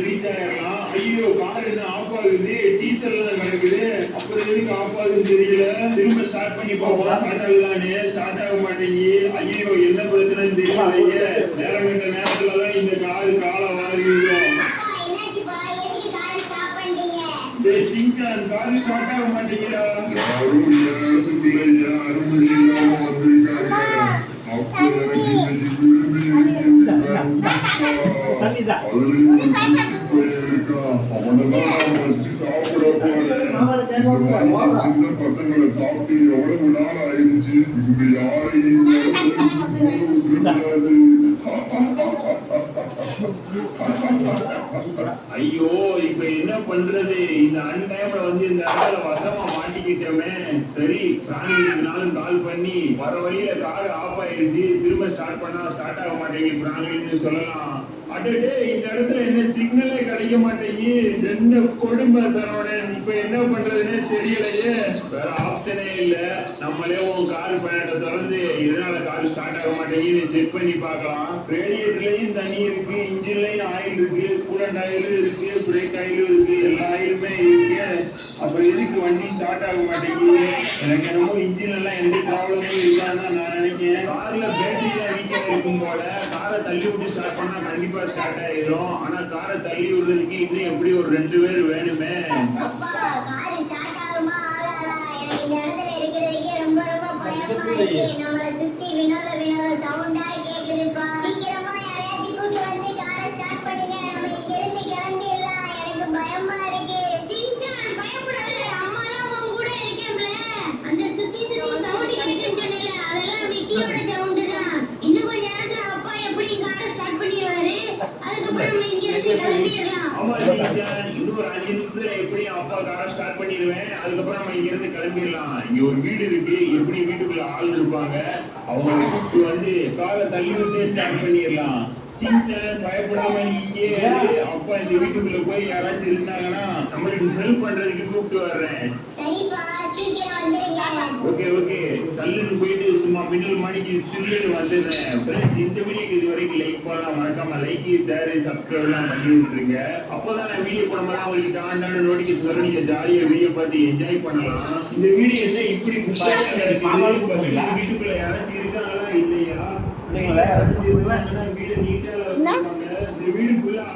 Reach ஆயிடலாம். ஐயோ car என்ன ஆஃப் ஆகுது, டீசல் எல்லாம் கிடக்குது, அப்புறம் எதுக்கு ஆஃப் ஆகுதுன்னு தெரியல. திரும்ப ஸ்டார்ட் பண்ணி பார்ப்போம். ஸ்டார்ட் ஆகுதானே, ஸ்டார்ட் ஆக மாட்டேங்கி. ஐயோ என்ன பிரச்சனைன்னு தெரியலையே. நேரம் கண்ட நேரத்துலதான் இந்த காரு காலை வாரி இருக்கும். சிங்சான் காரு ஸ்டார்ட் ஆக மாட்டேங்கிறா. சின்ன பசங்களை சாப்பிட்டு எவ்வளவு நாள் ஆயிடுச்சு. இங்க யாரையும் ஐயோ இப்ப என்ன பண்றது? இந்த அன்டைம்ல வந்து இந்த இடத்துல வசமா மாட்டிக்கிட்டோமே. சரி பிராங்க்லினுக்கு கால் பண்ணி வர வழியில கார் ஆஃப் ஆயிடுச்சு, திரும்ப ஸ்டார்ட் பண்ணா ஸ்டார்ட் ஆக மாட்டேங்குது பிராங்க்லின்னு சொல்லலாம். அடடே இந்த இடத்துல என்ன சிக்னலே கிடைக்க மாட்டேங்கி. என்ன கொடுமை சரவணன். இப்ப என்ன பண்றதுன்னே தெரியலையே. வேற ஆப்ஷனே இல்ல. நம்மளே உன் கார் பயணத்தை திறந்து எதனால கார் ஸ்டார்ட் ஆக மாட்டேங்குன்னு செக் பண்ணி பார்க்கலாம். ரேடியேட்டர்லயும் தண்ணி இருக்கு, இன்ஜின்லயும் ஆயில் இருக்கு, கூலண்ட் ஆயிலும் இருக்கு, பிரேக் ஆயிலும் இருக்கு, எல்லா ஆயிலுமே இருக்கு. அப்புறம் எதுக்கு வண்டி ஸ்டார்ட் ஆக மாட்டேங்குது? எனக்கு என்னமோ இன்ஜின் எல்லாம் எந்த ப்ராப்ளமும் இருக்கான்னு தான் நான் நினைக்கிறேன். கார்ல பேட்டரி தான் வீக்கா இருக்கும் போல. காரை தள்ளி விட்டு ஸ்டார்ட் பண்ணா கண்டிப்பா ஸ்டார்ட் ஆயிரும். ஆனா காரை தள்ளி விடுறதுக்கு இன்னும் எப்படி ஒரு 2 பேர் வேணுமே. இன்னொரு 5 நிமிஷத்துல எப்படியும் அப்பா காரை ஸ்டார்ட் பண்ணிடுவேன். அதுக்கப்புறம் நம்ம இங்க இருந்து கிளம்பிடலாம். இங்க ஒரு வீடு இருக்கு, எப்படி வீட்டுக்குள்ள ஆள் இருப்பாங்க, அவங்க கூப்பிட்டு வந்து காரை தள்ளி விட்டு ஸ்டார்ட் பண்ணிடலாம். சின்சான் பயப்படாம நீ இங்கே அப்பா இந்த வீட்டுக்குள்ள போய் யாராச்சும் இருந்தாங்கன்னா நம்மளுக்கு ஹெல்ப் பண்றதுக்கு கூப்பிட்டு வர்றேன். ஓகே ஓகே சல்லுன்னு போயிட்டு சும்மா மின்னல் மணிக்கு சில்லுன்னு வந்துடுறேன். ஃப்ரெண்ட்ஸ் இந்த வீடியோக்கு இது வரைக்கும் லைக் பண்ணலாம், மறக்காம லைக் ஷேர் சப்ஸ்கிரைப் எல்லாம் பண்ணி விட்டுருங்க. அப்போதான் நான் வீடியோ போடும்போது உங்களுக்கு டாண்டான நோட்டிஃபிகேஷன் வரும். நீங்க ஜாலியா வீடியோ பார்த்து என்ஜாய் பண்ணலாம். இந்த வீடியோ என்ன இப்படி வீட்டுக்குள்ள யாராச்சும் இருக்காங்களா இல்லையா? வீடு நீட்டா இந்த வீடு ஃபுல்லா